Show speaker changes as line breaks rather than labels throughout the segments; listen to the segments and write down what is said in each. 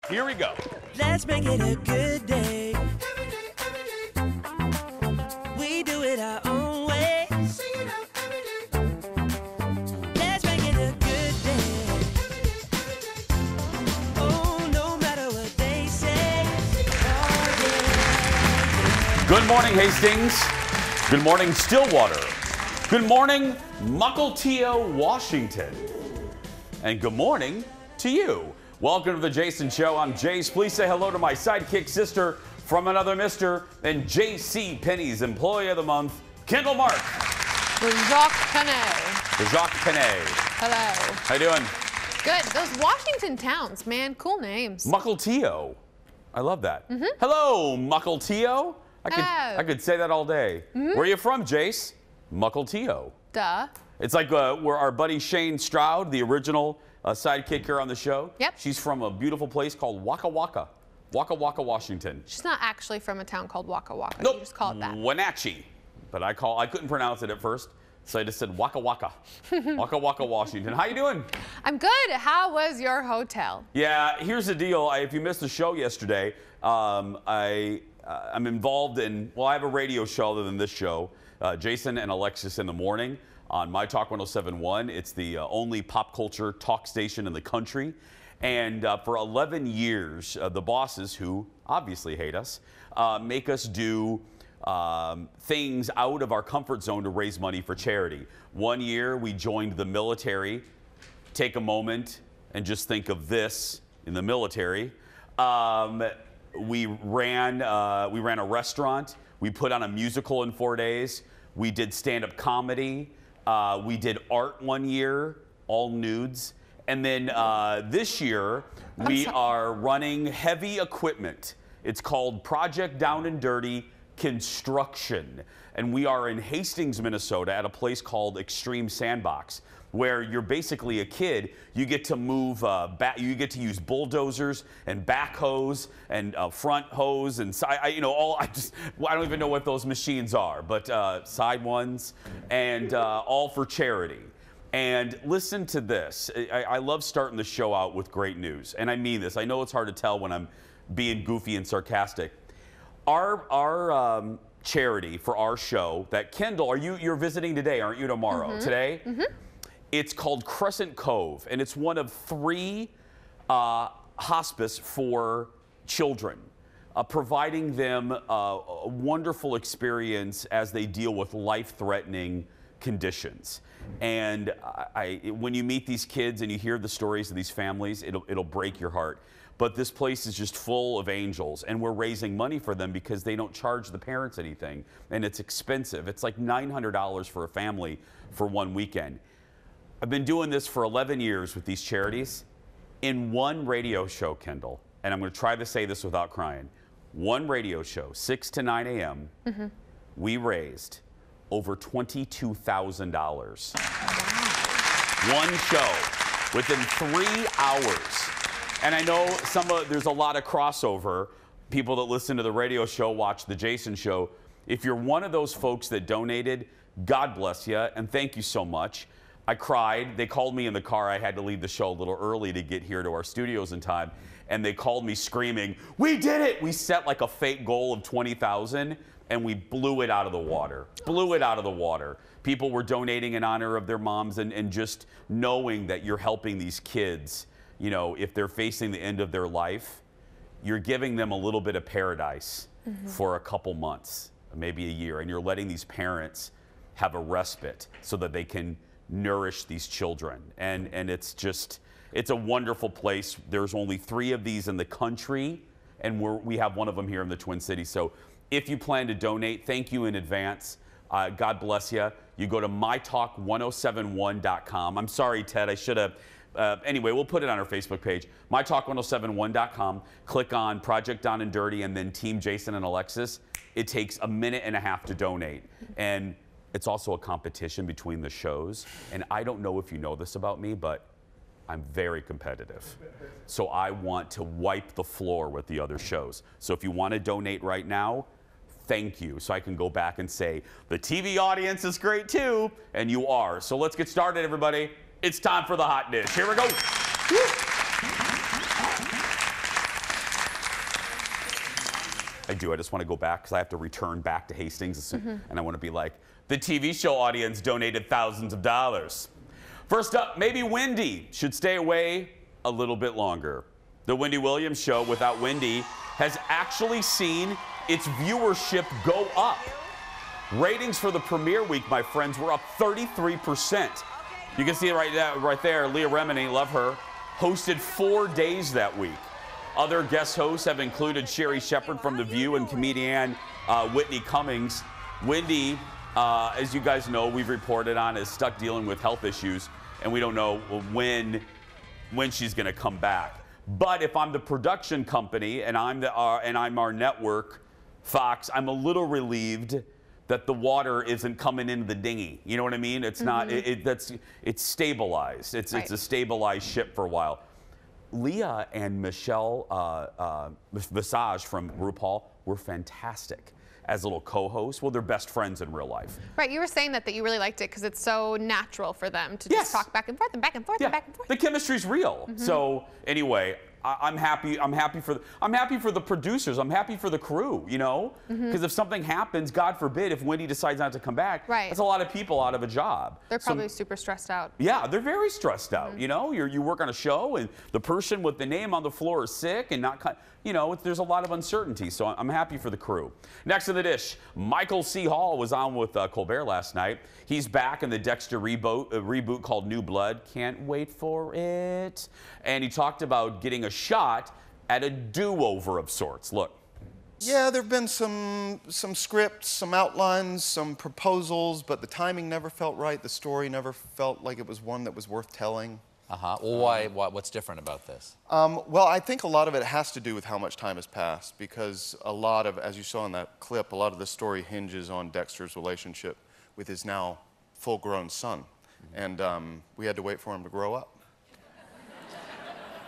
Here we go.
Let's make it a good day. We do it our own way. Let's make it a good day. Oh, no matter what they say. Oh, yeah.
Good morning, Hastings. Good morning, Stillwater. Good morning, Mukilteo, Washington. And good morning to you. Welcome to the Jason Show. I'm Jace. Please say hello to my sidekick sister from another mister and J.C. Penney's Employee of the Month, Kendall Mark.
Jacques Penney.
Jacques Penney.
Hello.
How you doing?
Good. Those Washington towns, man, cool names.
Mukilteo. I love that. Hello, Mukilteo. I could say that all day. Where are you from, Jace? Mukilteo.
Duh.
It's like where our buddy Shane Stroud, the original sidekick here on the show.
Yep.
She's from a beautiful place called Waka Waka. Waka Waka, Washington.
She's not actually from a town called Waka Waka.
Nope.
You just call it that.
Wenatchee. But I couldn't pronounce it at first, so I just said Waka Waka. Waka Waka, Washington. How you doing?
I'm good. How was your hotel?
Yeah, here's the deal. If you missed the show yesterday, I'm involved in, well, I have a radio show other than this show, Jason and Alexis in the Morning on My Talk 107.1. It's the only pop culture talk station in the country. And for 11 years, the bosses, who obviously hate us, make us do things out of our comfort zone to raise money for charity. One year, we joined the military. Take a moment and just think of this in the military. We ran a restaurant. We put on a musical in 4 days. We did stand-up comedy. We did art one year, all nudes. And then this year, we are running heavy equipment. It's called Project Down and Dirty Construction. And we are in Hastings, Minnesota at a place called Extreme Sandbox, where you're basically a kid. You get to move, you get to use bulldozers and backhoes and front hose and I don't even know what those machines are, but side ones, and all for charity. And listen to this. I love starting the show out with great news, and I mean this. I know it's hard to tell when I'm being goofy and sarcastic. Our charity for our show that Kendall, you're visiting today, aren't you? Tomorrow, today. It's called Crescent Cove, and it's one of 3 hospice for children, providing them a wonderful experience as they deal with life-threatening conditions. And when you meet these kids and you hear the stories of these families, it'll break your heart. But this place is just full of angels, and we're raising money for them because they don't charge the parents anything, and it's expensive. It's like $900 for a family for one weekend. I've been doing this for 11 years with these charities. In one radio show, Kendall, and I'm going to try to say this without crying, one radio show, 6 to 9 a.m., we raised over $22,000. One show within 3 hours. And I know there's a lot of crossover. People that listen to the radio show watch the Jason Show. If you're one of those folks that donated, God bless you, and thank you so much. I cried. They called me in the car. I had to leave the show a little early to get here to our studios in time. And they called me screaming, "We did it!" We set like a fake goal of 20,000, and we blew it out of the water. Blew it out of the water. People were donating in honor of their moms, and just knowing that you're helping these kids, you know, if they're facing the end of their life, you're giving them a little bit of paradise for a couple months, maybe a year, and you're letting these parents have a respite so that they can nourish these children. And it's a wonderful place. There's only 3 of these in the country, and we have one of them here in the Twin Cities. So if you plan to donate, thank you in advance. God bless you. You go to mytalk1071.com. I'm sorry, Ted, I should have. Anyway, we'll put it on our Facebook page, mytalk1071.com. Click on Project Down and Dirty and then Team Jason and Alexis. It takes a minute and a half to donate. And it's also a competition between the shows. And I don't know if you know this about me, but I'm very competitive. So I want to wipe the floor with the other shows. So if you want to donate right now, thank you. So I can go back and say, the TV audience is great too. And you are. So let's get started, everybody. It's time for the hot dish. Here we go. I do. I just want to go back because I have to return back to Hastings, and I want to be like, the TV show audience donated thousands of dollars. First up, maybe Wendy should stay away a little bit longer. The Wendy Williams Show without Wendy has actually seen its viewership go up. Ratings for the premiere week, my friends, were up 33%. You can see it right there. Leah Remini, love her, hosted 4 days that week. Other guest hosts have included Sherry Shepherd from The View and comedian Whitney Cummings. Wendy, as you guys know, we've reported on, is stuck dealing with health issues, and we don't know when she's going to come back. But if I'm the production company and I'm our network, Fox, I'm a little relieved that the water isn't coming into the dinghy. You know what I mean? It's not. It's stabilized. It's a stabilized ship for a while. Leah and Michelle Visage from RuPaul were fantastic as little co-hosts. Well, they're best friends in real life.
Right, you were saying that you really liked it because it's so natural for them to just talk back and forth and back and forth and back and forth.
The chemistry's real. So anyway, I'm happy. I'm happy for the producers. I'm happy for the crew. You know, because if something happens, God forbid, if Wendy decides not to come back, that's a lot of people out of a job.
They're probably super stressed out.
Yeah, they're very stressed out. You know, you work on a show and the person with the name on the floor is sick and not. You know, there's a lot of uncertainty, so I'm happy for the crew. Next in the dish, Michael C. Hall was on with Colbert last night. He's back in the Dexter reboot called New Blood. Can't wait for it. And he talked about getting a shot at a do-over of sorts. Look.
Yeah, there have been some scripts, some outlines, some proposals, but the timing never felt right. The story never felt like it was one that was worth telling.
Well, why? What's different about this?
Well, I think a lot of it has to do with how much time has passed, because a lot of, as you saw in that clip, a lot of the story hinges on Dexter's relationship with his now full-grown son. And we had to wait for him to grow up.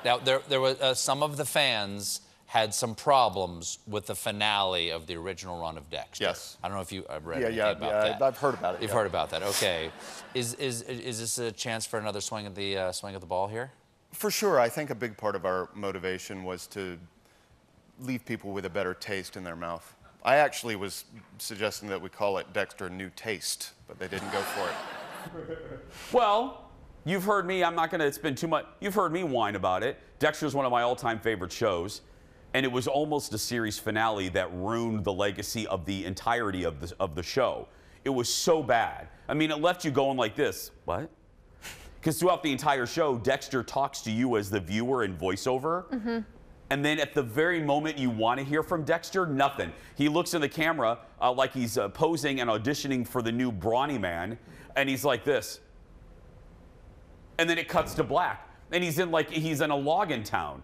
Now, there was some of the fans had some problems with the finale of the original run of Dexter.
Yes.
I don't know if you read anything about that.
I've heard about it.
You've heard about that. Okay. Is this a chance for another swing at the ball here?
For sure. I think a big part of our motivation was to leave people with a better taste in their mouth. I actually was suggesting that we call it Dexter New Taste, but they didn't go for it.
Well, you've heard me. I'm not going to spend too much. You've heard me whine about it. Dexter's one of my all-time favorite shows. And it was almost a series finale that ruined the legacy of the entirety of the show. It was so bad. I mean, it left you going like this. What? Because throughout the entire show, Dexter talks to you as the viewer in voiceover. And then at the very moment you want to hear from Dexter, nothing. He looks in the camera like he's posing and auditioning for the new Brawny Man. And he's like this. And then it cuts to black. And he's in a login town.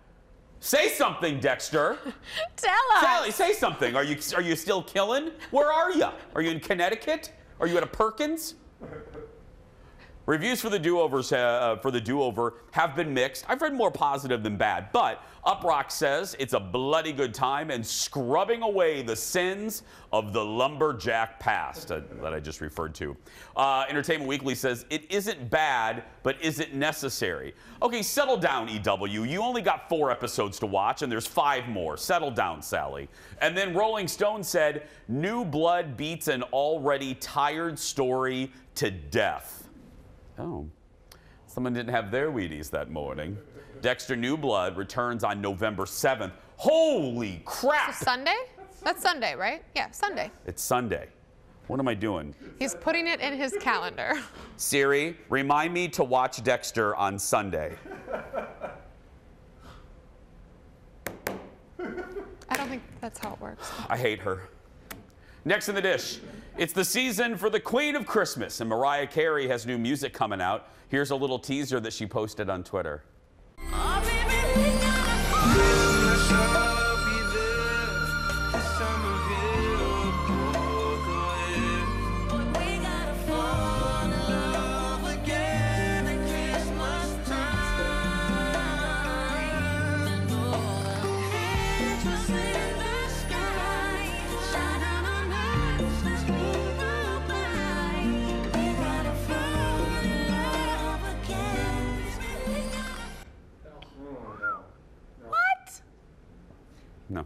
Say something, Dexter.
Tell us.
Sally, say something. Are you still killing? Where are you? Are you in Connecticut? Are you at a Perkins? Reviews for the do-over have been mixed. I've read more positive than bad, but Uprock says it's a bloody good time and scrubbing away the sins of the lumberjack past that I just referred to. Entertainment Weekly says it isn't bad, but is it necessary? Okay, settle down, EW. You only got 4 episodes to watch, and there's 5 more. Settle down, Sally. And then Rolling Stone said, New Blood beats an already tired story to death. Oh, someone didn't have their Wheaties that morning. Dexter New Blood returns on November 7th. Holy crap!
So Sunday? That's Sunday, right? Yeah, Sunday.
It's Sunday. What am I doing?
He's putting it in his calendar.
Siri, remind me to watch Dexter on Sunday.
I don't think that's how it works.
I hate her. Next in the dish, it's the season for the Queen of Christmas, and Mariah Carey has new music coming out. Here's a little teaser that she posted on Twitter.
Oh, baby, we gotta fall in love again at Christmas time. Angels in the sky, shining on us, let's keep our blind. We gotta fall in love again.
What?
No.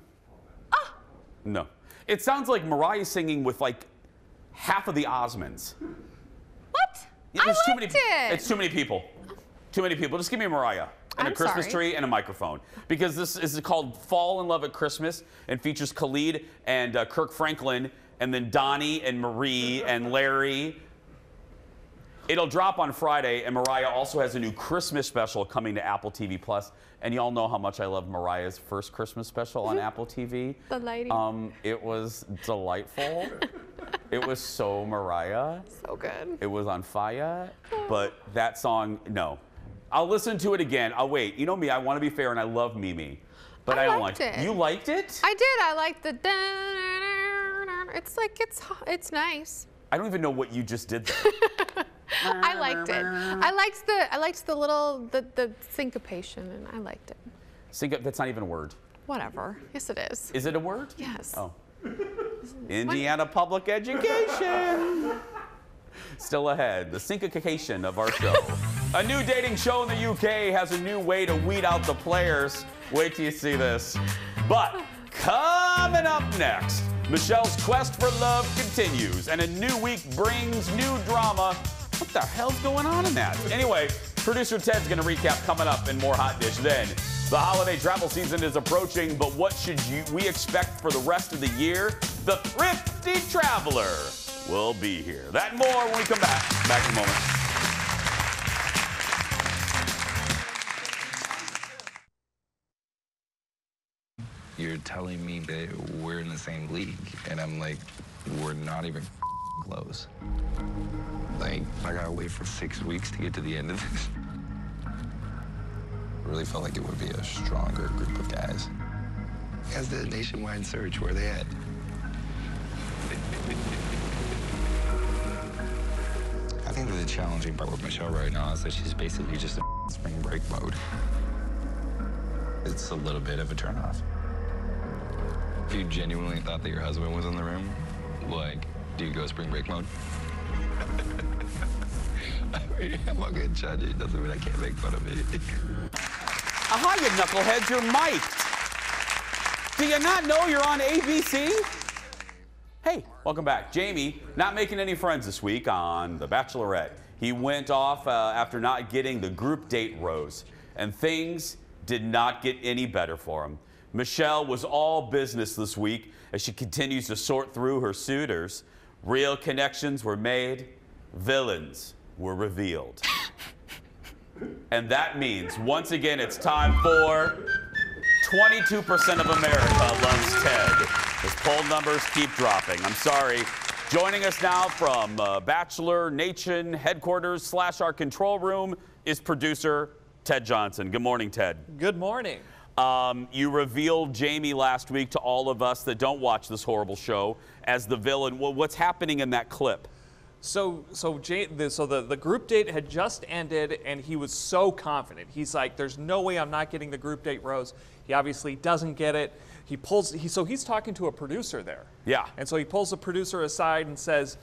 No. It sounds like Mariah singing with like half of the Osmonds.
What?
Yeah,
I
there's
liked it.
It's too many people. Too many people. Just give me Mariah and
I'm
a Christmas
sorry.
tree and a microphone. Because this is called Fall in Love at Christmas and features Khalid and Kirk Franklin and then Donnie and Marie and Larry. It'll drop on Friday, and Mariah also has a new Christmas special coming to Apple TV Plus. And y'all know how much I love Mariah's first Christmas special on Apple TV.
The lady.
It was delightful. It was so Mariah.
So good.
It was on fire. But that song, no. I'll listen to it again. I'll wait. You know me, I want to be fair, and I love Mimi. But I don't
liked
like
it.
You liked it?
I did. I liked the. It's like it's nice.
I don't even know what you just did there.
I liked it. I liked the little the syncopation, and I liked it.
That's not even a word.
Whatever. Yes, it is.
Is it a word?
Yes.
Oh. Indiana Public Education. Still ahead, the syncopation of our show. A new dating show in the UK has a new way to weed out the players. Wait till you see this. But coming up next, Michelle's quest for love continues, and a new week brings new drama. What the hell's going on in that? Anyway, producer Ted's going to recap coming up in more Hot Dish then. The holiday travel season is approaching, but what should we expect for the rest of the year? The Thrifty Traveler will be here. That and more when we come back. Back in a moment.
You're telling me that we're in the same league, and I'm like, we're not even close. Like, I gotta wait for 6 weeks to get to the end of this. Really felt like it would be a stronger group of guys. As the nationwide search, where they at? I think that the challenging part with Michelle right now is that she's basically just in spring break mode. It's a little bit of a turnoff. If you genuinely thought that your husband was in the room, like, do you go spring break mode? I mean, I'm not gonna judge it. Doesn't mean I can't make fun of it.
Aha, you knuckleheads, you're mic'd. Do you not know you're on ABC? Hey, welcome back. Jamie, not making any friends this week on The Bachelorette. He went off after not getting the group date rose, and things did not get any better for him. Michelle was all business this week as she continues to sort through her suitors. Real connections were made, villains were revealed. And that means, once again, it's time for 22% of America loves Ted. His poll numbers keep dropping. I'm sorry. Joining us now from Bachelor Nation headquarters / our control room is producer Ted Johnson. Good morning, Ted.
Good morning.
You revealed Jamie last week to all of us that don't watch this horrible show as the villain. Well, what's happening in that clip?
So the group date had just ended, and he was so confident. He's like, "There's no way I'm not getting the group date rose." He obviously doesn't get it. So he's talking to a producer there.
Yeah.
And so he pulls the producer aside and says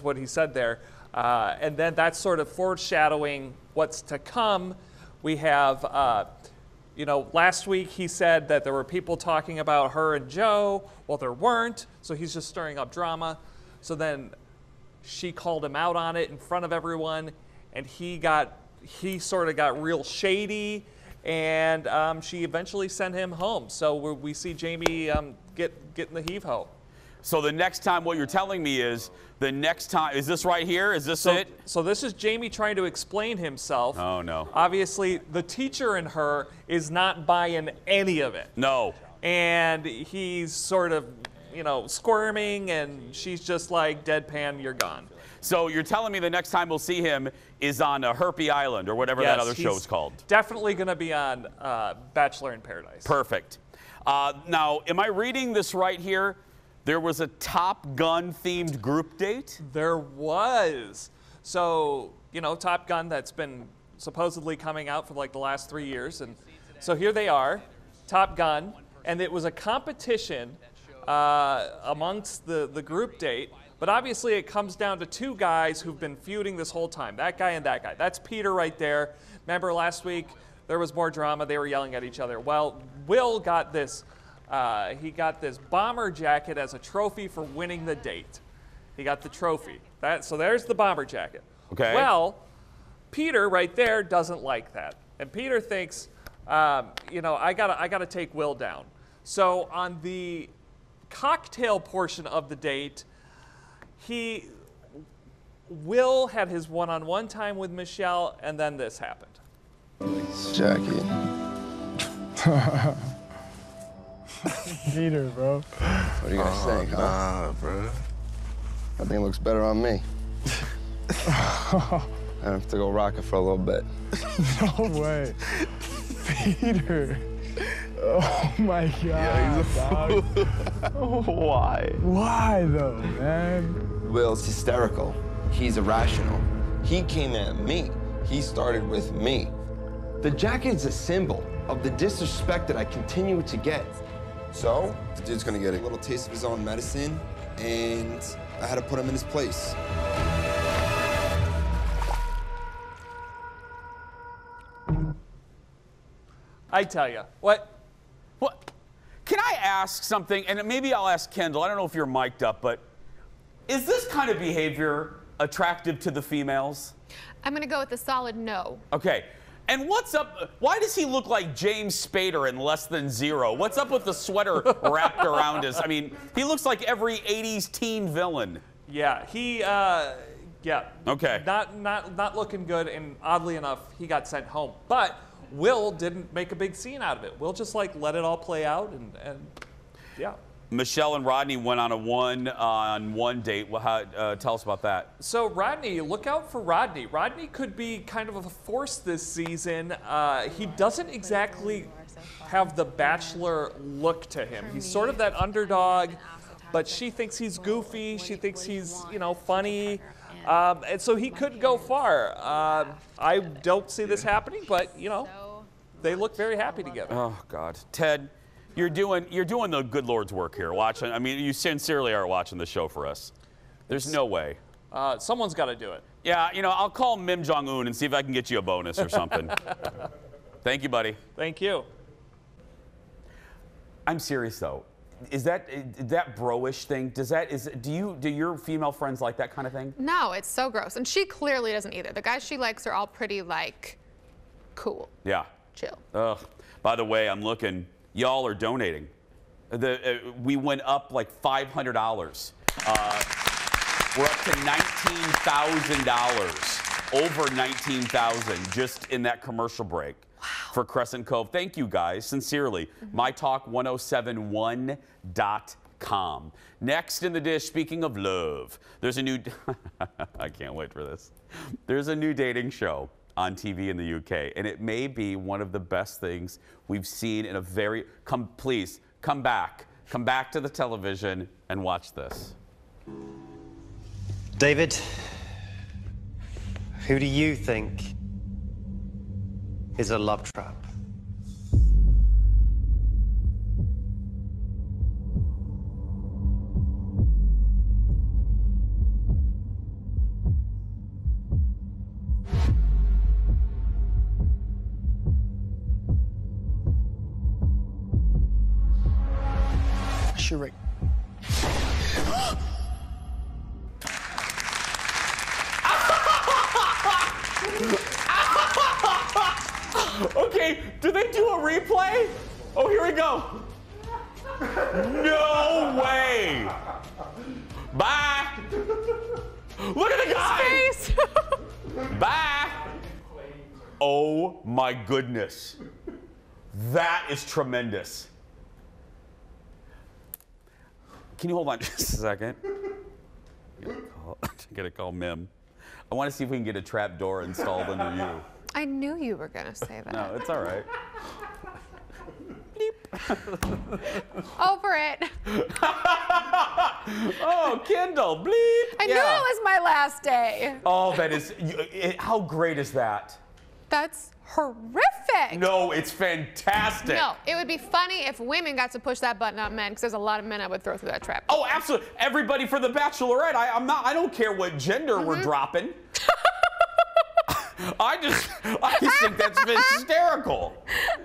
what he said there, and then that's sort of foreshadowing what's to come. We have. Last week he said that there were people talking about her and Joe. Well, there weren't, so he's just stirring up drama. So then she called him out on it in front of everyone, and he sort of got real shady, and she eventually sent him home. So we see Jamie get in the heave-ho.
So the next time, what you're telling me is, the next time, is this right here? Is this it?
So this is Jamie trying to explain himself.
Oh, no.
Obviously, the teacher in her is not buying any of it.
No.
And he's sort of, squirming, and she's just like, deadpan, you're gone.
So you're telling me the next time we'll see him is on Herpy Island or whatever that other show is called.
Definitely going to be on Bachelor in Paradise.
Perfect. Now, am I reading this right here? There was a Top Gun themed group date?
There was. So, Top Gun, that's been supposedly coming out for like the last 3 years. And so here they are, Top Gun. And it was a competition amongst the group date. But obviously it comes down to two guys who've been feuding this whole time, that guy and that guy. That's Peter right there. Remember last week there was more drama. They were yelling at each other. Well, Will got this He got this bomber jacket as a trophy for winning the date. He got the trophy. So there's the bomber jacket.
Okay.
Well, Peter right there doesn't like that. And Peter thinks, you know, I gotta take Will down. So on the cocktail portion of the date, Will had his one-on-one time with Michelle, and then this happened.
Jackie. Peter, bro. What are you gonna say, huh?
Nah, bro.
I think it looks better on me. I have to go rock it for a little bit.
No way. Peter. Oh my God.
Yeah, he's a
dog.
Why?
Why though, man?
Will's hysterical. He's irrational. He came at me. He started with me. The jacket is a symbol of the disrespect that I continue to get. So, the dude's gonna get a little taste of his own medicine, and I had to put him in his place.
I tell you, what?
Can I ask something? And maybe I'll ask Kendall. I don't know if you're mic'd up, but is this kind of behavior attractive to the females?
I'm going to go with a solid no.
Okay. And what's up? Why does he look like James Spader in Less Than Zero? What's up with the sweater wrapped around us? I mean, he looks like every 80s teen villain.
Yeah, yeah.
Okay.
Not looking good, and oddly enough, he got sent home. But Will didn't make a big scene out of it. Will just like let it all play out, and yeah.
Michelle and Rodney went on a one-on-one date. Well, tell us about that.
So Rodney, look out for Rodney. Rodney could be kind of a force this season. He doesn't exactly have the Bachelor look to him. He's sort of that underdog, but she thinks he's goofy. She thinks he's, you know, funny. And so he could go far. I don't see this happening, but, you know, they look very happy together.
Oh, God. Ted, you're doing the good Lord's work here. Watching. I mean, you sincerely are watching the show for us. There's no way.
Someone's got to do it.
Yeah, you know, I'll call Kim Jong-un and see if I can get you a bonus or something. Thank you, buddy.
Thank you.
I'm serious, though. Is that bro-ish thing? Do your female friends like that kind of thing?
No, it's so gross. And she clearly doesn't either. The guys she likes are all pretty, like, cool.
Yeah.
Chill.
Ugh. By the way, I'm looking. Y'all are donating. We went up like $500. We're up to $19,000. Over $19,000 just in that commercial break. For Crescent Cove. Thank you guys, sincerely. MyTalk1071.com. Next in the dish, speaking of love, there's a new, I can't wait for this. There's a new dating show on TV in the UK, and it may be one of the best things we've seen in a very, please, come back to the television and watch this.
David, who do you think is a love trap?
Sheree.
Okay, do they do a replay? Oh, here we go. No way. Bye. Look at the guy.
Face.
Bye. Oh my goodness. That is tremendous. Can you hold on just a second? I'm gonna call Mim. I want to see if we can get a trap door installed under you.
I knew you were going to say that.
No, it's all right.
Over it.
Oh, Kendall, bleep.
I knew it was my last day.
Oh, that is, how great is that?
That's horrific.
No, it's fantastic.
No, it would be funny if women got to push that button, not men, because there's a lot of men I would throw through that trap.
Oh, absolutely. Everybody for the Bachelorette. I don't care what gender we're dropping. I just think that's hysterical.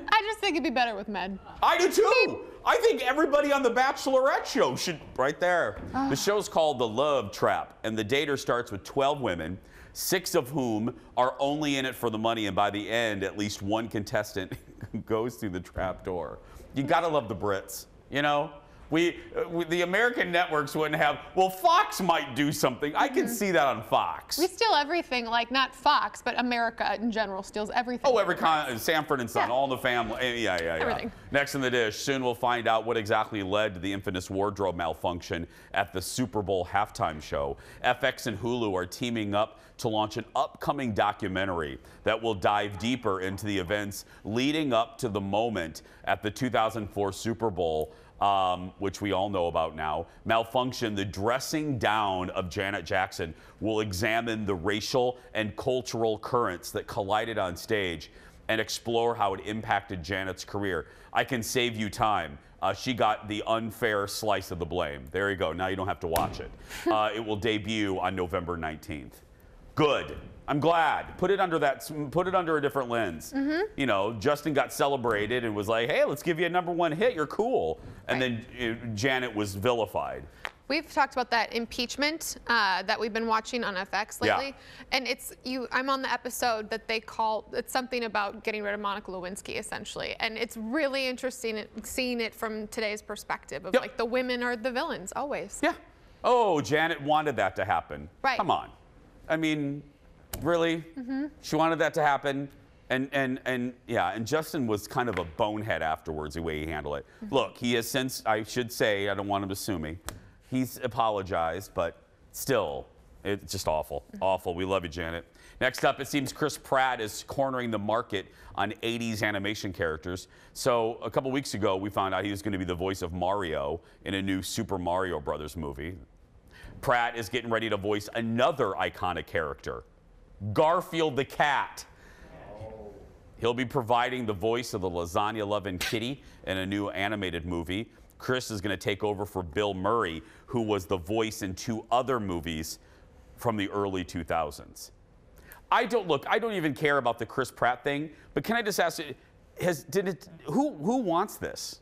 I just think it'd be better with men.
I do too. I think everybody on the Bachelorette show should, right there. The show's called The Love Trap, and the dater starts with 12 women, 6 of whom are only in it for the money, and by the end, at least one contestant goes through the trap door. You gotta love the Brits, you know? The American networks wouldn't have, well, Fox might do something. I can see that on Fox.
We steal everything, like not Fox, but America in general steals everything.
Oh, every kind, Sanford and Son, all the family, yeah.
Everything.
Next in the dish, soon we'll find out what exactly led to the infamous wardrobe malfunction at the Super Bowl halftime show. FX and Hulu are teaming up to launch an upcoming documentary that will dive deeper into the events leading up to the moment at the 2004 Super Bowl. Which we all know about now. Malfunction, the dressing down of Janet Jackson, will examine the racial and cultural currents that collided on stage and explore how it impacted Janet's career. I can save you time. She got the unfair slice of the blame. There you go. Now you don't have to watch it. It will debut on November 19th. Good. I'm glad. Put it under a different lens. You know, Justin got celebrated and was like, hey, let's give you a #1 hit. You're cool. And then Janet was vilified.
We've talked about that impeachment that we've been watching on FX lately.
Yeah.
And I'm on the episode that they call, it's something about getting rid of Monica Lewinsky, essentially. And it's really interesting seeing it from today's perspective of like the women are the villains, always.
Yeah. Oh, Janet wanted that to happen.
Right.
Come on. I mean, really? She wanted that to happen. And Justin was kind of a bonehead afterwards, the way he handled it. Look, he has since, I should say, I don't want him to sue me, he's apologized, but still, it's just awful. Awful. We love you, Janet. Next up, it seems Chris Pratt is cornering the market on 80s animation characters. So a couple weeks ago, we found out he was going to be the voice of Mario in a new Super Mario Brothers movie. Pratt is getting ready to voice another iconic character, Garfield the cat. He'll be providing the voice of the lasagna-loving kitty in a new animated movie. Chris is going to take over for Bill Murray, who was the voice in 2 other movies from the early 2000s. I don't even care about the Chris Pratt thing, but can I just ask, who wants this?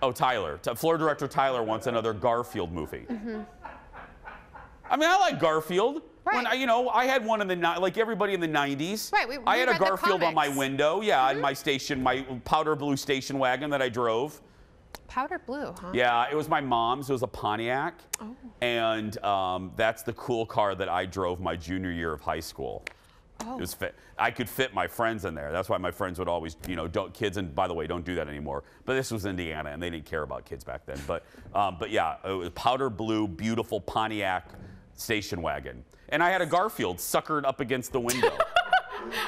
Oh, Tyler. Floor director Tyler wants another Garfield movie. I mean, I like Garfield.
Right.
When I had one in the like everybody in the 90s.
Right.
I had a
read the
Garfield on my
comics.
window. Yeah, in my powder blue station wagon that I drove.
Powder blue, huh?
Yeah, it was my mom's. It was a Pontiac. Oh. And that's the cool car that I drove my junior year of high school.
Oh.
It was I could fit my friends in there. That's why my friends would always, kids, and by the way, don't do that anymore. But this was Indiana, and they didn't care about kids back then. But yeah, it was powder blue, beautiful Pontiac station wagon. And I had a Garfield suckered up against the window.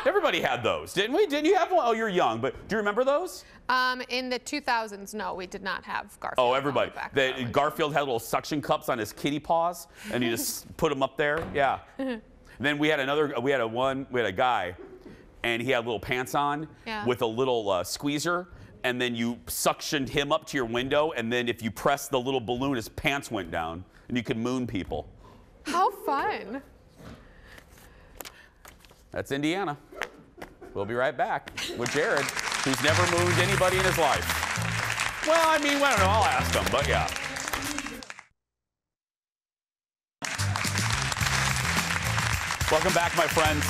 Everybody had those, didn't we? Didn't you have one? Oh, you're young, but do you remember those?
In the 2000s, no, we did not have Garfield.
Oh, everybody. Garfield had little suction cups on his kitty paws, and you just put them up there. Yeah. Then we had a guy, and he had little pants on with a little squeezer, and then you suctioned him up to your window, and then if you pressed the little balloon, his pants went down, and you could moon people.
How fun.
That's Indiana. We'll be right back with Jared, who's never mooned anybody in his life. Well, I mean, I don't know. I'll ask him, but yeah. Welcome back, my friends.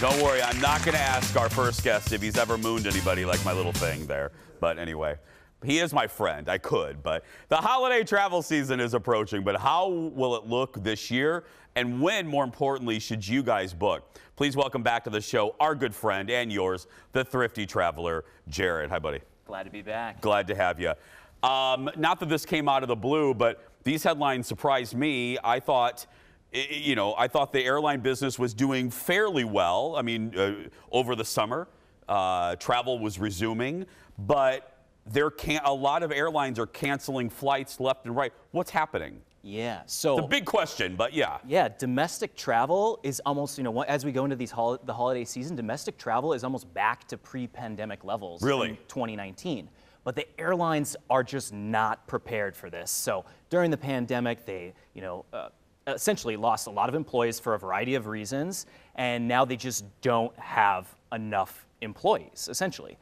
Don't worry, I'm not going to ask our first guest if he's ever mooned anybody like my little thing there. But anyway, he is my friend. I could, but the holiday travel season is approaching. But how will it look this year? And when, more importantly, should you guys book? Please welcome back to the show our good friend and yours, the thrifty traveler, Jared. Hi, buddy.
Glad to be back.
Glad to have you. Not that this came out of the blue, but these headlines surprised me. I thought the airline business was doing fairly well. I mean, over the summer, travel was resuming, but a lot of airlines are canceling flights left and right. What's happening?
Yeah, so
it's a big question, but yeah.
Yeah, domestic travel is almost, as we go into the holiday season, domestic travel is almost back to pre-pandemic levels.
Really?
In 2019. But the airlines are just not prepared for this. So during the pandemic, they, essentially lost a lot of employees for a variety of reasons, and now they just don't have enough employees, essentially.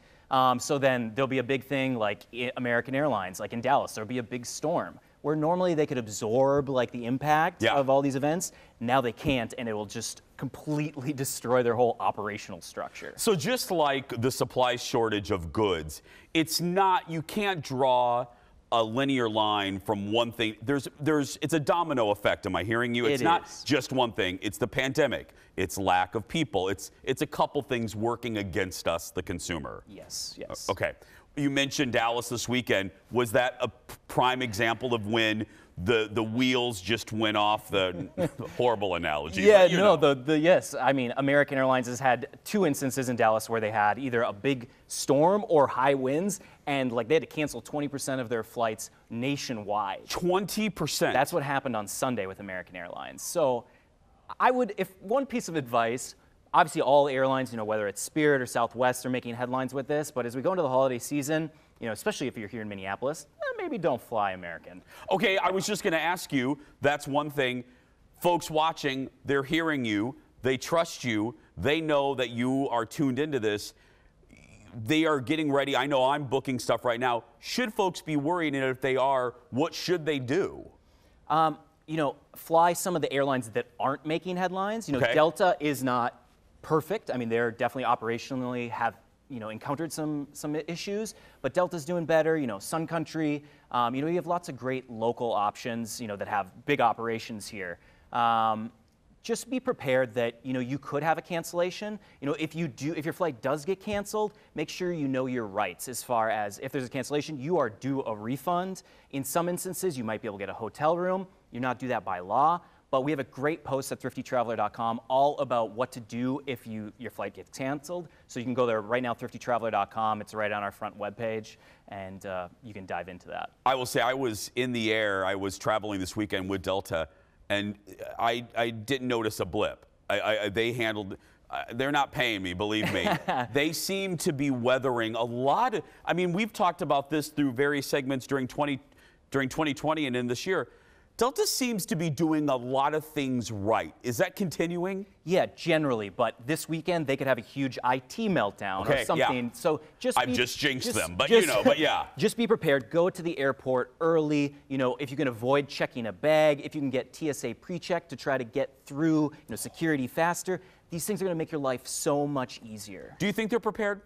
So then there'll be a big thing like American Airlines, like in Dallas, there'll be a big storm where normally they could absorb like the impact of all these events. Now they can't, and it will just completely destroy their whole operational structure.
So just like the supply shortage of goods, it's not, you can't draw a linear line from one thing. It's a domino effect. Am I hearing you? It's not just one thing. It's the pandemic. It's lack of people. It's a couple things working against us, the consumer.
Yes, yes.
Okay. You mentioned Dallas this weekend. Was that a prime example of when the wheels just went off? The horrible analogy.
Yeah,
but you know.
yes. I mean, American Airlines has had 2 instances in Dallas where they had either a big storm or high winds, and like they had to cancel 20% of their flights nationwide.
20%.
That's what happened on Sunday with American Airlines. So I would, if one piece of advice, obviously all airlines, whether it's Spirit or Southwest, are making headlines with this, but as we go into the holiday season, especially if you're here in Minneapolis, maybe don't fly American.
Okay, I was just going to ask you, that's one thing. Folks watching, they're hearing you, they trust you, they know that you are tuned into this. They are getting ready. I know I'm booking stuff right now. Should folks be worried? And if they are, what should they do?
Fly some of the airlines that aren't making headlines.
Okay.
Delta is not perfect. I mean, they're definitely operationally have encountered some issues, but Delta's doing better. Sun Country. You have lots of great local options. That have big operations here. Just be prepared that you could have a cancellation. If your flight does get canceled, make sure you know your rights as far as if there's a cancellation, you are due a refund. In some instances, you might be able to get a hotel room. You're not due that by law. But we have a great post at thriftytraveler.com all about what to do if your flight gets canceled. So you can go there right now, thriftytraveler.com. It's right on our front webpage, and you can dive into that.
I will say I was in the air. I was traveling this weekend with Delta, and I didn't notice a blip. They handled. They're not paying me, believe me. They seem to be weathering a lot. I mean, we've talked about this through various segments during 2020 and in this year. Delta seems to be doing a lot of things right. Is that continuing?
Yeah, generally, but this weekend they could have a huge IT meltdown or something.
Yeah.
So
I've just jinxed them, but yeah.
Just be prepared. Go to the airport early. If you can avoid checking a bag, if you can get TSA pre-check to try to get through security faster, these things are going to make your life so much easier.
Do you think they're prepared?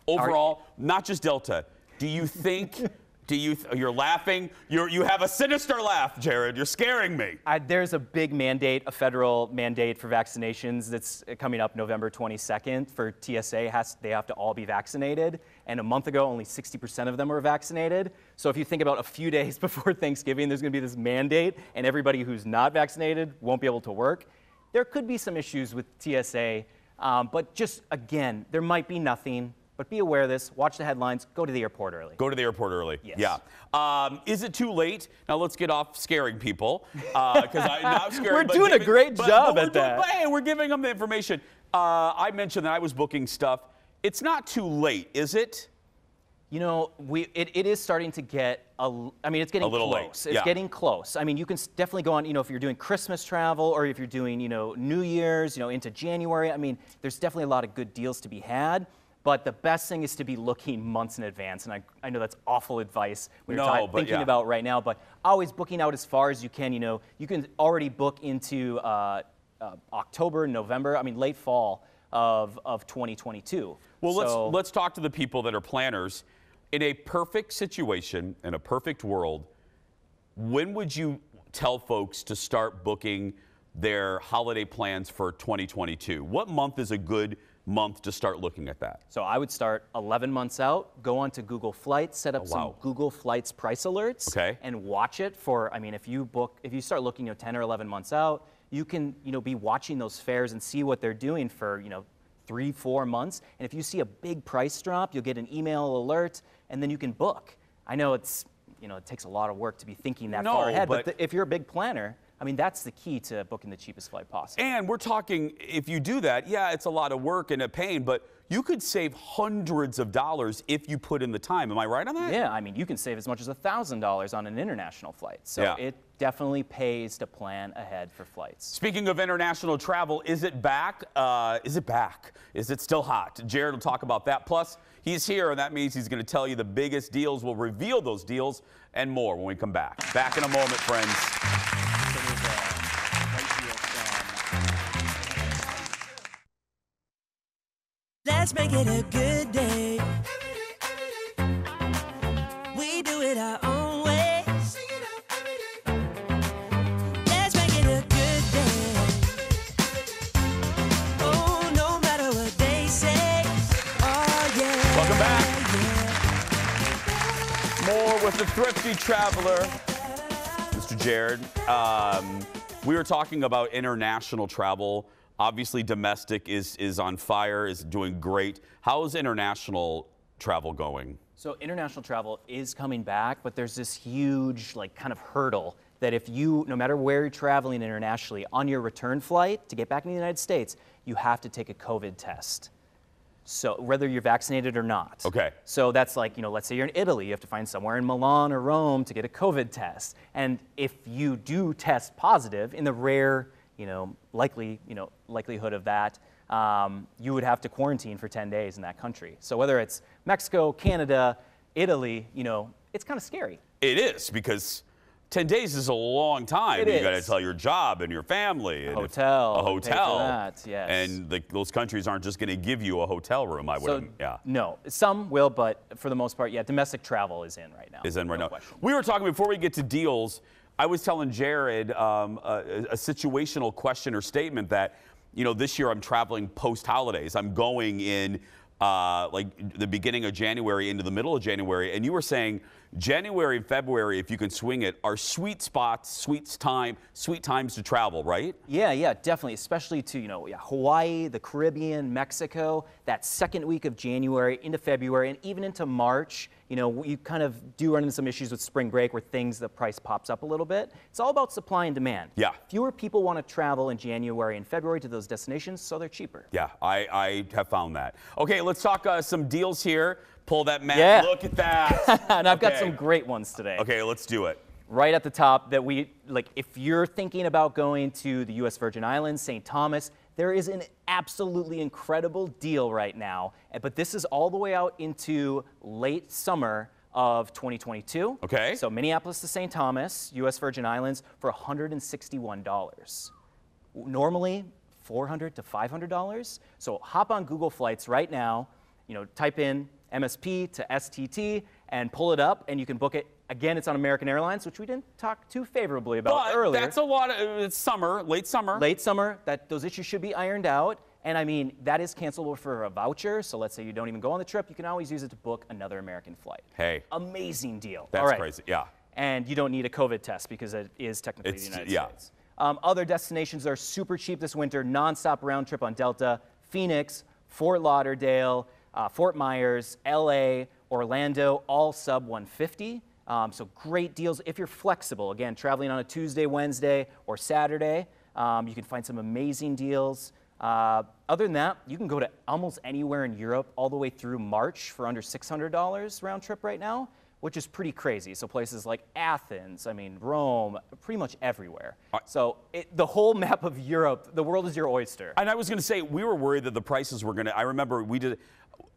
Overall, not just Delta. Do you think... You're laughing. You have a sinister laugh, Jared. You're scaring me.
There's a big mandate, a federal mandate for vaccinations that's coming up November 22nd for TSA. They have to all be vaccinated. And a month ago, only 60% of them were vaccinated. So if you think about a few days before Thanksgiving, there's going to be this mandate, and everybody who's not vaccinated won't be able to work. There could be some issues with TSA, but just, again, there might be nothing. But be aware of this. Watch the headlines. Go to the airport early.
Go to the airport early.
Yes.
Yeah. Is it too late? Now let's get off scaring people. Because not scaring.
We're doing a great job at that.
Hey, we're giving them the information. I mentioned that I was booking stuff. It's not too late, is it?
It is starting to get it's getting
a little
close.
late.
It's getting close. I mean, you can definitely go on, if you're doing Christmas travel or if you're doing, New Year's, into January. I mean, there's definitely a lot of good deals to be had. But the best thing is to be looking months in advance. And I know that's awful advice when you're thinking about right now, but always booking out as far as you can. You can already book into October, November, late fall of 2022.
Well, let's talk to the people that are planners. In a perfect situation, in a perfect world, when would you tell folks to start booking their holiday plans for 2022? What month is a good month to start looking at that?
So I would start 11 months out, go onto Google Flights, set up some Google Flights price alerts, and watch it for, if you start looking 10 or 11 months out, you can be watching those fares and see what they're doing for 3-4 months. And if you see a big price drop, you'll get an email alert, and then you can book. I know it takes a lot of work to be thinking that far ahead, but if you're a big planner, that's the key to booking the cheapest flight possible.
And we're talking, if you do that, it's a lot of work and a pain, but you could save hundreds of dollars if you put in the time. Am I right on that?
Yeah, I mean, you can save as much as $1,000 on an international flight. So
Yeah.
it definitely pays to plan ahead for flights.
Speaking of international travel, is it back? Is it back? Is it still hot? Jared will talk about that. Plus, he's here, and that means he's going to tell you the biggest deals. We'll reveal those deals and more when we come back. Back in a moment, friends.
Let's make it a good day. We do it our own way. Let's make it a good day. Oh, no matter what they say. Oh, yeah.
Welcome back. More with the Thrifty Traveler, Mr. Jared. We were talking about international travel. Obviously, domestic is on fire, is doing great. How is international travel going?
So international travel is coming back, but there's this huge, like, kind of hurdle that if you, no matter where you're traveling internationally, on your return flight to get back in the United States, you have to take a COVID test. So whether you're vaccinated or not.
Okay.
So that's like, let's say you're in Italy, you have to find somewhere in Milan or Rome to get a COVID test. And if you do test positive, in the rare, likelihood of that, you would have to quarantine for 10 days in that country. So whether it's Mexico, Canada, Italy, it's kind of scary.
It is, because 10 days is a long time.
It
You got to
is.
tell your job and your family. And
Hotel,
a
pay for
hotel.
that, yes.
And those countries aren't just going to give you a hotel room, I would. Yeah.
No, some will, but for the most part, yeah, domestic travel is in right now.
Is in right
No
now.
question.
We were talking before we get to deals. I was telling Jared a situational question or statement that, this year I'm traveling post-holidays. I'm going in like the beginning of January into the middle of January. And you were saying January and February, if you can swing it, are sweet spots, sweet times to travel, right?
Yeah, definitely, especially to, Hawaii, the Caribbean, Mexico, that second week of January into February and even into March. You kind of do run into some issues with spring break where the price pops up a little bit. It's all about supply and demand.
Yeah.
Fewer people want to travel in January and February to those destinations, so they're cheaper.
Yeah, I have found that. Okay, let's talk some deals here. Pull that map.
Yeah.
Look at that.
And I've got
Okay.
some great ones today.
Okay, let's do it.
Right at the top that if you're thinking about going to the U.S. Virgin Islands, St. Thomas, there is an absolutely incredible deal right now. But this is all the way out into late summer of 2022.
Okay.
So Minneapolis to St. Thomas, U.S. Virgin Islands, for $161. Normally, $400 to $500. So hop on Google Flights right now, type in MSP to STT and pull it up, and you can book it. Again, it's on American Airlines, which we didn't talk too favorably about
But
earlier.
that's a lot of, it's summer, late summer.
Late summer, those issues should be ironed out. And I mean, that is cancelable for a voucher. So let's say you don't even go on the trip, you can always use it to book another American flight.
Hey.
Amazing deal.
That's
All right.
crazy, yeah.
And you don't need a COVID test because it is technically the United
yeah.
States. Other destinations are super cheap this winter, nonstop round trip on Delta, Phoenix, Fort Lauderdale, Fort Myers, LA, Orlando, all sub 150. So great deals if you're flexible. Again, traveling on a Tuesday, Wednesday, or Saturday, you can find some amazing deals. Other than that, you can go to almost anywhere in Europe all the way through March for under $600 round trip right now, which is pretty crazy. So places like Athens, Rome, pretty much everywhere. So the whole map of Europe, the world is your oyster.
And I was going to say, we were worried that the prices were going to, I remember we did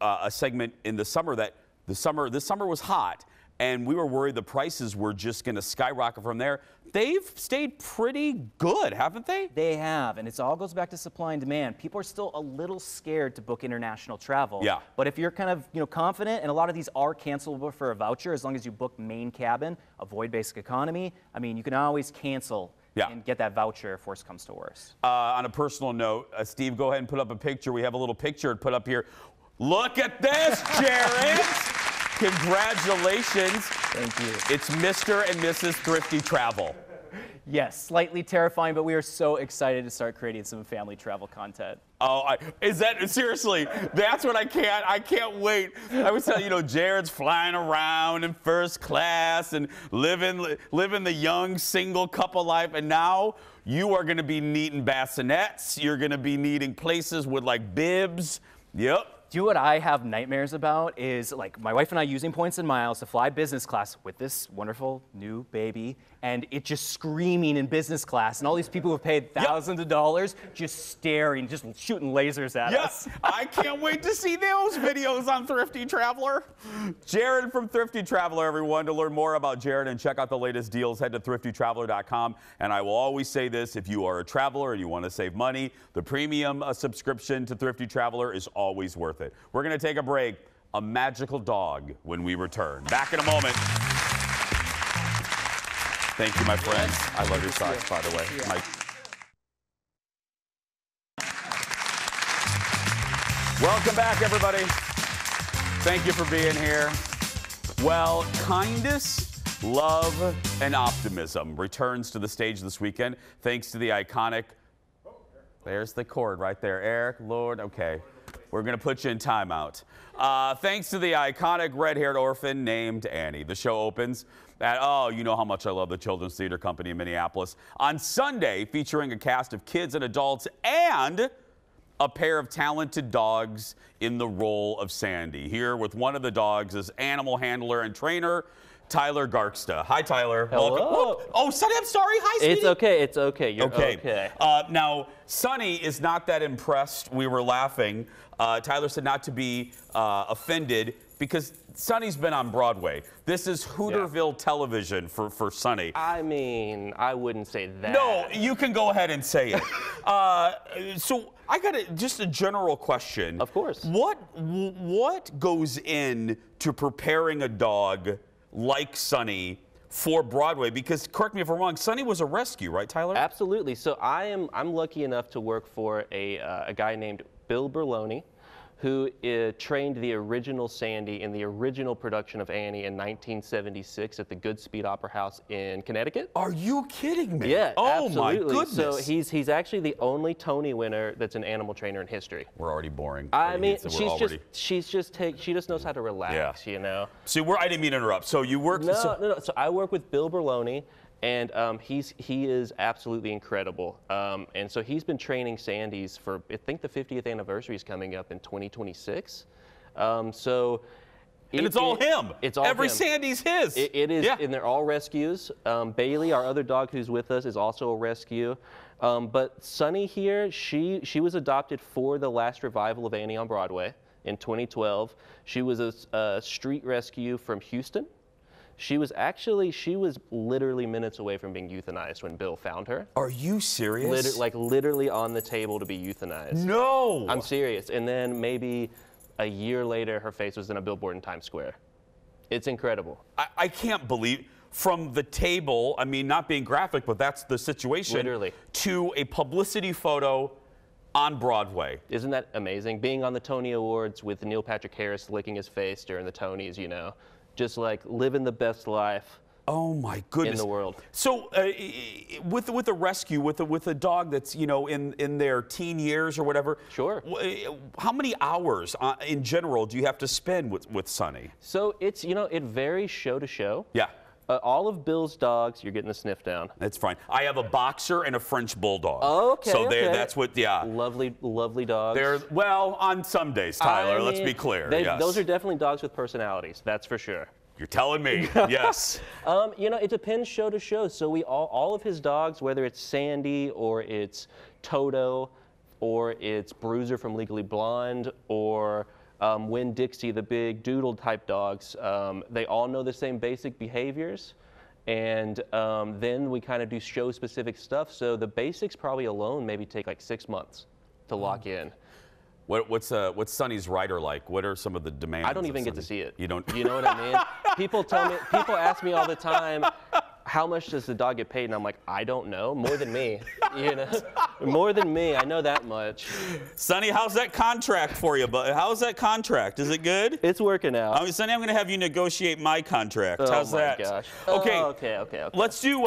a segment in the summer that this summer was hot, and we were worried the prices were just going to skyrocket from there. They've stayed pretty good, haven't they?
They have, and it all goes back to supply and demand. People are still a little scared to book international travel.
Yeah.
But if you're kind of confident, and a lot of these are cancelable for a voucher as long as you book main cabin, avoid basic economy. You can always cancel and get that voucher if worse comes to worse.
On a personal note, Steve, go ahead and put up a picture. We have a little picture put up here. Look at this, Jared! Congratulations.
Thank you.
It's Mr. and Mrs. Thrifty Travel.
Yes, slightly terrifying, but we are so excited to start creating some family travel content.
Oh, is that seriously? That's what I can't wait. I was telling Jared's flying around in first class and living the young single couple life, and now you are going to be needing bassinets. You're going to be needing places with like bibs. Yep.
Do you know what I have nightmares about is like my wife and I using points and miles to fly business class with this wonderful new baby and it just screaming in business class and all these people who have paid thousands of dollars just staring, just shooting lasers at us.
Yes, I can't wait to see those videos on Thrifty Traveler. Jared from Thrifty Traveler, everyone. To learn more about Jared and check out the latest deals, head to thriftytraveler.com. And I will always say this, if you are a traveler and you want to save money, the premium subscription to Thrifty Traveler is always worth it. We're going to take a break. A magical dog when we return. Back in a moment. Thank you, my friends. I love your socks, by the way. Mike. Welcome back, everybody. Thank you for being here. Well, kindness, love, and optimism returns to the stage this weekend thanks to the iconic. There's the cord right there. Eric, Lord, okay. We're going to put you in timeout. Thanks to the iconic red-haired orphan named Annie. The show opens at, oh, you know how much I love the Children's Theater Company in Minneapolis. On Sunday, featuring a cast of kids and adults and a pair of talented dogs in the role of Sandy. Here with one of the dogs is animal handler and trainer, Tyler Garksta. Hi, Tyler.
Hello.
Welcome. Oh, Sonny, I'm sorry. Hi, sweetie.
It's okay. It's okay. You're okay.
Now, Sonny is not that impressed. We were laughing. Tyler said not to be offended because Sonny's been on Broadway. This is Hooterville television for Sonny.
I mean, I wouldn't say that.
No, you can go ahead and say it. So I got just a general question.
Of course.
What goes into preparing a dog like Sonny for Broadway? Because correct me if I'm wrong, Sonny was a rescue, right, Tyler?
Absolutely. So I'm lucky enough to work for a guy named Bill Berloni, who trained the original Sandy in the original production of Annie in 1976 at the Goodspeed Opera House in Connecticut.
Are you kidding me?
Yeah,
oh
absolutely.
my goodness.
So he's actually the only Tony winner that's an animal trainer in history.
We're already boring.
I mean, she just knows how to relax, you know.
So I didn't mean to interrupt. So you work?
No. So I work with Bill Berloni. And he is absolutely incredible. And so he's been training Sandys for, I think the 50th anniversary is coming up in 2026.
And it's all him.
It's all
Every
him.
Sandy's his.
It is, and they're all rescues. Bailey, our other dog who's with us, is also a rescue. But Sunny here, she was adopted for the last revival of Annie on Broadway in 2012. She was a street rescue from Houston. She was literally minutes away from being euthanized when Bill found her.
Are you serious?
Literally on the table to be euthanized.
No!
I'm serious. And then maybe a year later, her face was in a billboard in Times Square. It's incredible.
I can't believe, from the table, I mean, not being graphic, but that's the situation.
Literally.
To a publicity photo on Broadway.
Isn't that amazing? Being on the Tony Awards with Neil Patrick Harris licking his face during the Tonys, you know. Just like living the best life.
Oh my goodness.
In the world.
So with a rescue, with a dog that's, you know, in their teen years or whatever.
Sure.
How many hours in general do you have to spend with Sonny?
So it's, you know, it varies show to show.
Yeah.
All of Bill's dogs, you're getting the sniff down.
That's fine. I have a boxer and a French bulldog.
Oh, okay.
So
okay.
that's what, yeah.
Lovely, lovely dogs.
They're, well, on some days, Tyler, let's be clear. Yes.
Those are definitely dogs with personalities, that's for sure.
You're telling me, yes.
You know, it depends show to show. So all of his dogs, whether it's Sandy or it's Toto or it's Bruiser from Legally Blonde or Winn-Dixie, the big doodle type dogs, they all know the same basic behaviors. And then we kind of do show specific stuff. So the basics probably alone maybe take like 6 months to lock in.
What's Sonny's rider like? What are some of the demands?
I don't even get to see it.
You don't?
You know what I mean? People ask me all the time, how much does the dog get paid? And I'm like, I don't know. More than me, you know? More than me, I know that much.
Sonny, how's that contract for you? But how's that contract? Is it good?
It's working out.
I mean, Sonny, I'm going to have you negotiate my contract. How's that?
Oh my gosh.
Okay.
Okay.
Let's do.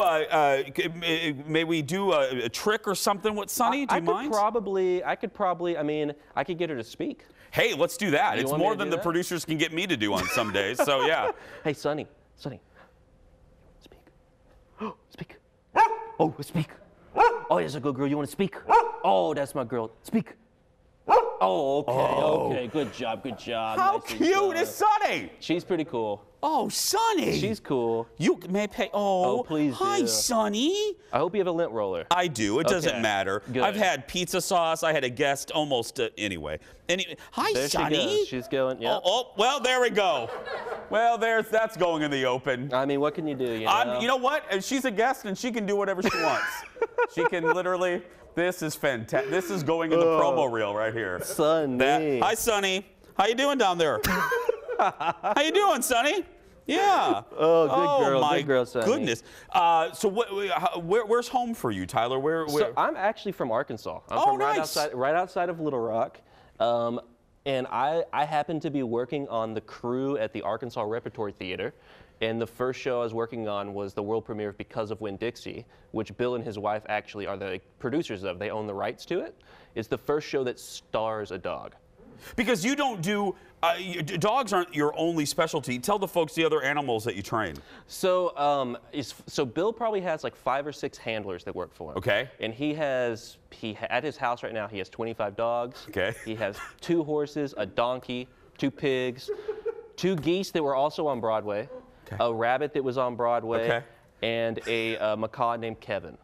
May we do a trick or something with Sonny? Do you mind?
I could probably. I mean, I could get her to speak.
Hey, let's do that. It's more than the
that?
producers can get me to do on some days. So yeah.
Hey, Sonny. Speak. Oh, speak. Oh, that's a good girl. You want to speak? Oh, that's my girl. Speak. Oh, okay,
Oh.
okay. Good job, good job.
How
Nicely
cute
done.
is Sunny?
She's pretty cool.
Oh, Sunny.
She's cool.
You may pay. Oh,
please
hi,
do.
Sunny.
I hope you have a lint roller.
I do. It doesn't
Okay,
matter.
good.
I've had pizza sauce. I had a guest almost anyway. Hi,
There she
Sunny.
goes. She's going, yeah.
Oh, well, there we go. Well, that's going in the open.
I mean, what can you do?
You know what? She's a guest and she can do whatever she wants. She can literally. This is fantastic. This is going in the promo reel right here.
Sunny.
Hi, Sunny. How you doing down there? How you doing, Sunny? Yeah.
Oh, good girl.
My
Good girl, Sunny.
goodness. So where's home for you, Tyler? Where?
So I'm actually from Arkansas. I'm from right outside of Little Rock. And I happened to be working on the crew at the Arkansas Repertory Theater. And the first show I was working on was the world premiere of Because of Winn-Dixie, which Bill and his wife actually are the producers of. They own the rights to it. It's the first show that stars a dog.
Because you don't do, dogs aren't your only specialty. Tell the folks the other animals that you train.
So, so Bill probably has like 5 or 6 handlers that work for him.
Okay.
And at his house right now, he has 25 dogs.
Okay.
He has 2 horses, a donkey, 2 pigs, 2 geese that were also on Broadway, a rabbit that was on Broadway, and a macaw named Kevin.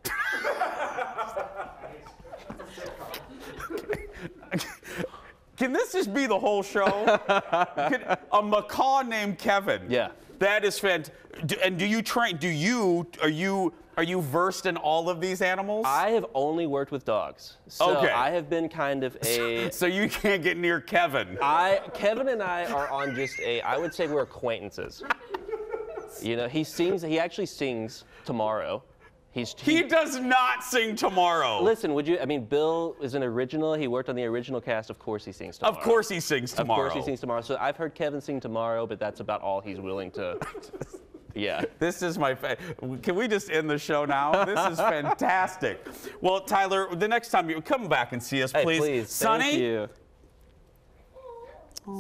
Can this just be the whole show? A macaw named Kevin.
Yeah.
That is fantastic. And do you train? Are you versed in all of these animals?
I have only worked with dogs. So
Okay.
I have been kind of a...
So you can't get near Kevin.
Kevin and I are on just I would say we're acquaintances. You know, he actually sings tomorrow.
He does not sing tomorrow.
Listen, Bill is an original. He worked on the original cast. Of course he sings tomorrow.
Of course he sings tomorrow.
Of course he sings tomorrow. So I've heard Kevin sing tomorrow, but that's about all he's willing to... Yeah.
This is can we just end the show now? This is fantastic. Well, Tyler, the next time you come back and see us, please.
Hey, please.
Sunny?
Thank you.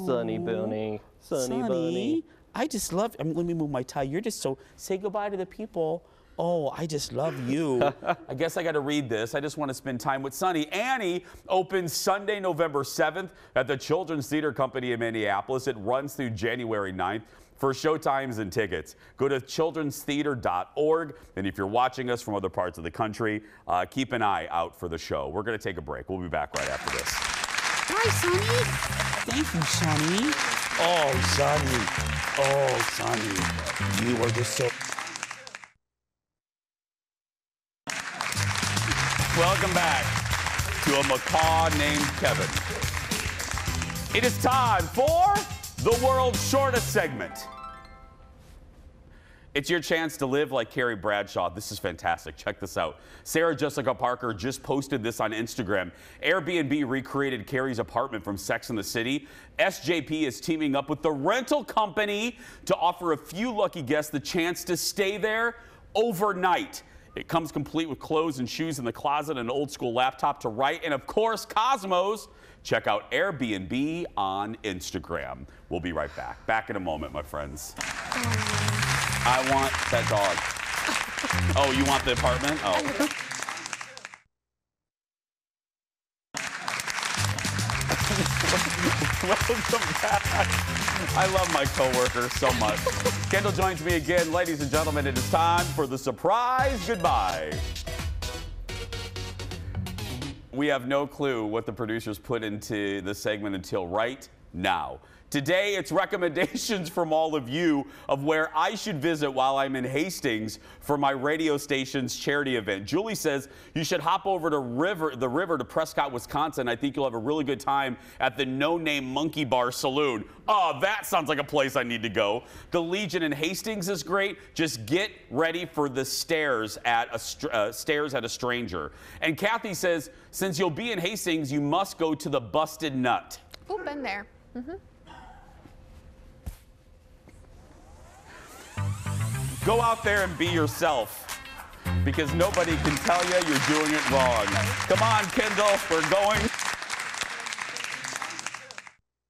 Sunny Bunny. Sunny Bunny.
I just love, let me move my tie. You're just so, say goodbye to the people. Oh, I just love you. I guess I got to read this. I just want to spend time with Sunny. Annie opens Sunday, November 7th at the Children's Theater Company in Minneapolis. It runs through January 9th. For showtimes and tickets, go to childrenstheater.org. And if you're watching us from other parts of the country, keep an eye out for the show. We're going to take a break. We'll be back right after this.
Hi, Sonny. Thank you, Sonny.
Oh, Sonny. Oh, Sonny. You are just so... Welcome back to a macaw named Kevin. It is time for the world's shortest segment. It's your chance to live like Carrie Bradshaw. This is fantastic. Check this out. Sarah Jessica Parker just posted this on Instagram. Airbnb recreated Carrie's apartment from Sex and the City. SJP is teaming up with the rental company to offer a few lucky guests the chance to stay there overnight. It comes complete with clothes and shoes in the closet, an old school laptop to write, and of course, Cosmos. Check out Airbnb on Instagram. We'll be right back. Back in a moment, my friends. I want that dog. Oh, you want the apartment? Oh. Welcome back. I love my coworker so much. Kendall joins me again. Ladies and gentlemen, it is time for the surprise goodbye. We have no clue what the producers put into the segment until right now. Today, it's recommendations from all of you of where I should visit while I'm in Hastings for my radio station's charity event. Julie says you should hop over to the river to Prescott, Wisconsin. I think you'll have a really good time at the No Name Monkey Bar Saloon. Oh, that sounds like a place I need to go. The Legion in Hastings is great. Just get ready for the stares at a stranger. And Kathy says, since you'll be in Hastings, you must go to the Busted Nut.
Oh, been there. Mm-hmm.
Go out there and be yourself, because nobody can tell you you're doing it wrong. Come on, Kendall, we're going